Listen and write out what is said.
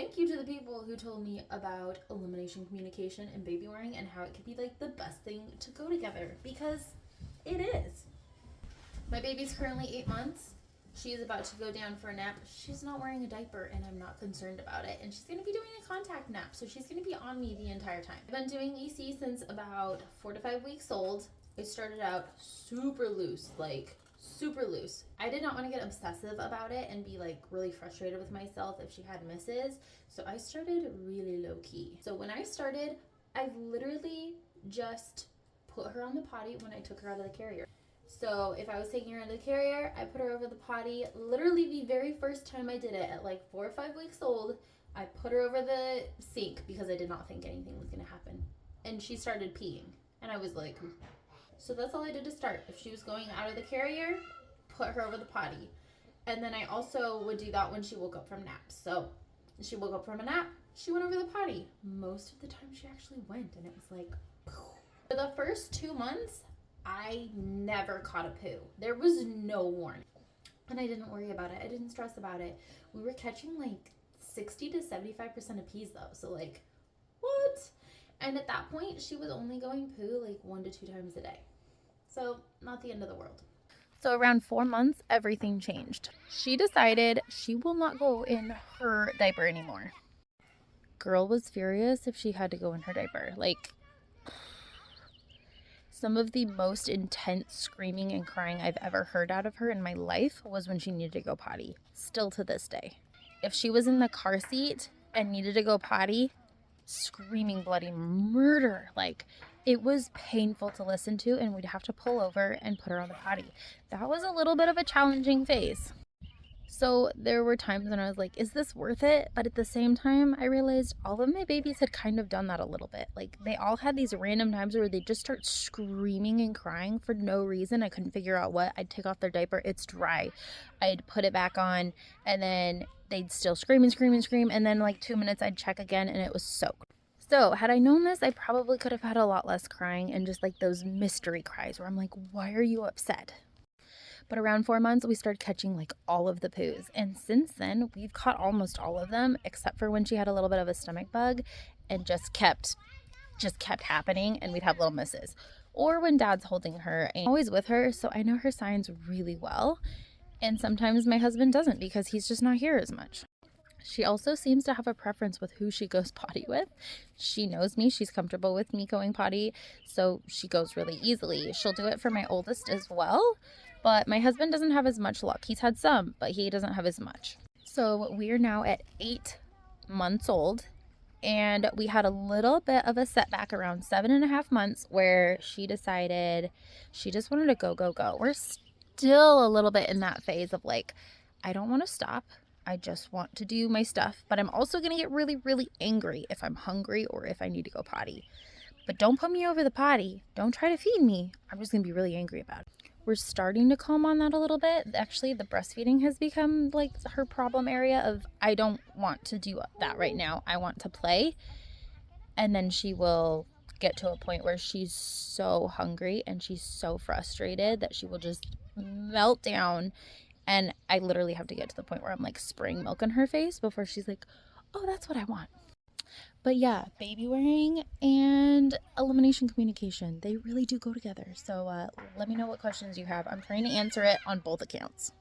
thank you to the people who told me about elimination communication and baby wearing and how it could be like the best thing to go together, because it is. My baby's currently 8 months. She is about to go down for a nap. She's not wearing a diaper and I'm not concerned about it. And she's going to be doing a contact nap. So she's going to be on me the entire time. I've been doing EC since about 4 to 5 weeks old. I started out super loose, like super loose. I did not want to get obsessive about it and be like really frustrated with myself if she had misses. So I started really low key. So when I started, I literally just put her on the potty when I took her out of the carrier. So if I was taking her out of the carrier, I put her over the potty. Literally the very first time I did it at like 4 or 5 weeks old, I put her over the sink because I did not think anything was going to happen. And she started peeing. And I was like, so that's all I did to start. If she was going out of the carrier, put her over the potty. And then I also would do that when she woke up from naps. So she woke up from a nap, she went over the potty. Most of the time she actually went, and it was like, for the first 2 months, I never caught a poo. There was no warning. And I didn't worry about it. I didn't stress about it. We were catching like 60 to 75% of peas though. So like, what? And at that point, she was only going poo like 1 to 2 times a day. So not the end of the world. So around 4 months, everything changed. She decided she will not go in her diaper anymore. Girl was furious if she had to go in her diaper. Like, some of the most intense screaming and crying I've ever heard out of her in my life was when she needed to go potty, still to this day. If she was in the car seat and needed to go potty, screaming bloody murder. Like, it was painful to listen to, and we'd have to pull over and put her on the potty. That was a little bit of a challenging phase. So there were times when I was like, is this worth it? But at the same time, I realized all of my babies had kind of done that a little bit. Like, they all had these random times where they just start screaming and crying for no reason. I couldn't figure out what. I'd take off their diaper. It's dry. I'd put it back on, and then they'd still scream and scream and scream. And then like 2 minutes, I'd check again, and it was soaked. So had I known this, I probably could have had a lot less crying and just like those mystery cries where I'm like, why are you upset? But around 4 months, we started catching like all of the poos. And since then, we've caught almost all of them, except for when she had a little bit of a stomach bug and just kept happening, and we'd have little misses. Or when dad's holding her, and I'm always with her, so I know her signs really well. And sometimes my husband doesn't because he's just not here as much. She also seems to have a preference with who she goes potty with. She knows me. She's comfortable with me going potty, so she goes really easily. She'll do it for my oldest as well, but my husband doesn't have as much luck. He's had some, but he doesn't have as much. So we are now at 8 months old, and we had a little bit of a setback around 7.5 months where she decided she just wanted to go. We're still a little bit in that phase of like, I don't want to stop. I just want to do my stuff, but I'm also going to get really, really angry if I'm hungry or if I need to go potty. But don't put me over the potty. Don't try to feed me. I'm just going to be really angry about it. We're starting to calm on that a little bit. Actually, the breastfeeding has become like her problem area of, I don't want to do that right now. I want to play. And then she will get to a point where she's so hungry and she's so frustrated that she will just melt down. And I literally have to get to the point where I'm like spraying milk in her face before she's like, oh, that's what I want. But yeah, baby wearing and elimination communication, they really do go together. So let me know what questions you have. I'm trying to answer it on both accounts.